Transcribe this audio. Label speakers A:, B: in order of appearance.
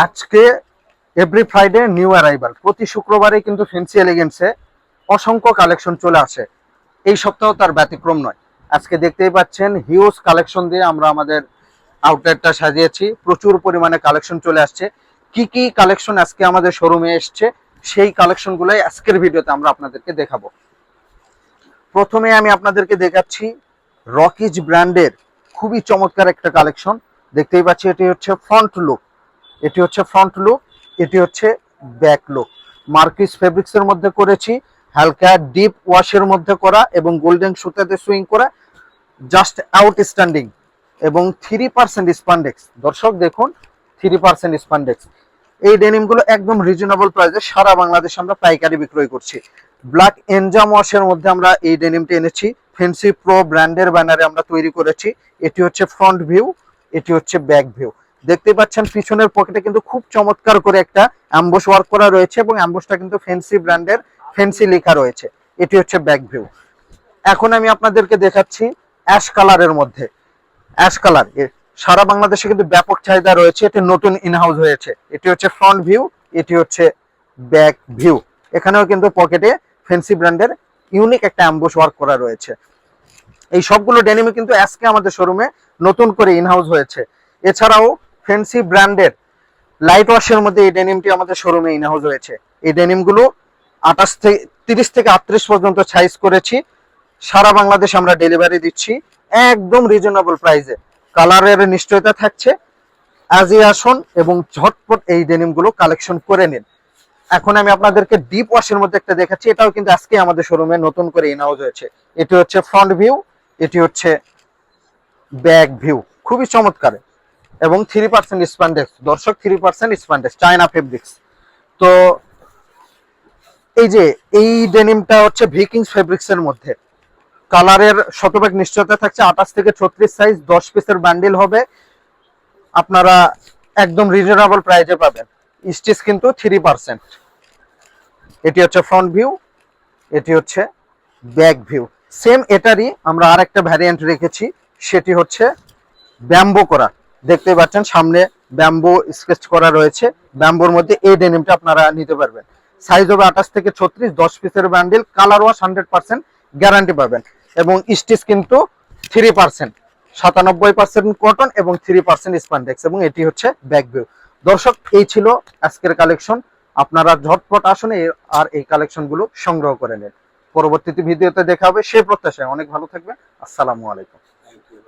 A: আজকে every Friday new arrival, প্রতি শুক্রবারে কিন্তু ফ্যান্সি এলিগেন্সে অসংখ্য কালেকশন চলে আসে। এই সপ্তাহ তার ব্যতিক্রম নয়। আজকে দেখতেই পাচ্ছেন হিউজ কালেকশন দিয়ে আমরা আমাদের আউটলেটটা সাজিয়েছি। প্রচুর পরিমাণে কালেকশন চলে আসছে। কি কি কালেকশন আজকে আমাদের শোরুমে এসছে সেই কালেকশনগুলোই আজকের ভিডিওতে আমরা আপনাদেরকে দেখাবো। প্রথমে আমি আপনাদেরকে দেখাচ্ছি রকিজ ব্র্যান্ডের খুবই চমৎকার একটা কালেকশন। দেখতেই পাচ্ছি এটি হচ্ছে ফ্রন্ট লুক, এটি হচ্ছে ফ্রন্ট লুক, এটি হচ্ছে ব্যাক লুক। মার্কিস ফেব্রিক্স এর মধ্যে করেছি, হালকা ডিপ ওয়াশের মধ্যে করা এবং গোল্ডেন সুতাতে সুইং করা, জাস্ট আউটস্ট্যান্ডিং। এবং 3% স্পান্ডেক্স, দর্শক দেখুন 3% স্পান্ডেক্স। এই ডেনিমগুলো একদম রিজনেবল প্রাইসে সারা বাংলাদেশে আমরা পাইকারি বিক্রয় করছি। ব্ল্যাক এনজাম ওয়াশের মধ্যে আমরা এই ডেনিমটি এনেছি, ফেন্সি প্রো ব্র্যান্ডের ব্যানারে আমরা তৈরি করেছি। এটি হচ্ছে ফ্রন্ট ভিউ, এটি হচ্ছে ব্যাক ভিউ। দেখতে পাচ্ছেন পিছনের পকেটে কিন্তু খুব চমৎকার করে একটা অ্যাম্বস ওয়ার্ক করা রয়েছে এবং অ্যাম্বসটা কিন্তু ফেন্সি ব্র্যান্ডের, ফেন্সি লেখা রয়েছে। এটি হচ্ছে ব্যাক ভিউ। এখন আমি আপনাদেরকে দেখাচ্ছি অ্যাশ কালারের মধ্যে। অ্যাশ কালার সারা বাংলাদেশে কিন্তু ব্যাপক চাহিদা রয়েছে, এটি নতুন ইনহাউস হয়েছে। এটি হচ্ছে ফ্রন্ট ভিউ, এটি হচ্ছে ব্যাক ভিউ। এখানেও কিন্তু পকেটে ফেন্সি ব্র্যান্ডের ইউনিক একটা অ্যাম্বস ওয়ার্ক করা রয়েছে। এই সবগুলো ডেনিমে কিন্তু আজকে আমাদের শোরুমে নতুন করে ইনহাউস হয়েছে। এছাড়াও ফেন্সি ব্র্যান্ডের লাইট ওয়াশের মধ্যে এই ডেনিমটি আমাদের শোরুমে ইনহাউস হয়েছে। এই ডেনিমগুলো 28 থেকে 30 থেকে 38 পর্যন্ত সাইজ করেছি। সারা বাংলাদেশ আমরা ডেলিভারি দিচ্ছি একদম রিজনেবল প্রাইসে। কালারের নিশ্চয়তা থাকছে। আজই আসুন এবং ঝটপট এই ডেনিমগুলো কালেকশন করে নিন। এখন আমি আপনাদেরকে ডিপ ওয়াশের মধ্যে একটা দেখাচ্ছি, এটাও কিন্তু আজকে আমাদের শোরুমে নতুন করে ইনহাউস হয়েছে। এটি হচ্ছে ফ্রন্ট ভিউ, এটি হচ্ছে ব্যাক ভিউ। খুবই চমৎকার এবং 3% স্প্যান্ডেক্স, দর্শক 3% স্প্যান্ডেক্স, চায়না ফেব্রিক্স। তো এই যে এই ডেনিমটা হচ্ছে ভিকিংস ফেব্রিক্স এর মধ্যে, কালারের শতভাগ নিশ্চয়তা থাকছে। 28 থেকে 36 সাইজ, 10 পিসের বান্ডিল হবে। আপনারা একদম রিজনেবল প্রাইসে পাবেন। স্টিচ কিন্তু 3%। এটি হচ্ছে ফ্রন্ট ভিউ, এটি হচ্ছে ব্যাক ভিউ। সেম এটারই আমরা আরেকটা ভ্যারিয়েন্ট রেখেছি, সেটি হচ্ছে ব্যাম্বো করা। দেখতে পাচ্ছেন সামনে ব্যাম্বো স্কেচ করা রয়েছে। ব্যাম্বোর মধ্যে এই ডেনিমটা আপনারা নিতে পারবেন। সাইজ হবে 28 থেকে 36, 10 পিসের বান্ডিল। কালার ওয়াশ 100% গ্যারান্টি পাবেন এবং স্টিচ কিন্তু 3%, 97% কটন এবং 3% স্পান্ডেক্স। এবং এটি হচ্ছে ব্যাক ভিউ। দর্শক এই ছিল আজকের কালেকশন। আপনারা ঝটপট আসুন আর এই কালেকশনগুলো সংগ্রহ করে নিন। পরবর্তীতে ভিডিওতে দেখা হবে সেই প্রত্যাশায়। অনেক ভালো থাকবেন। আসসালামু আলাইকুম।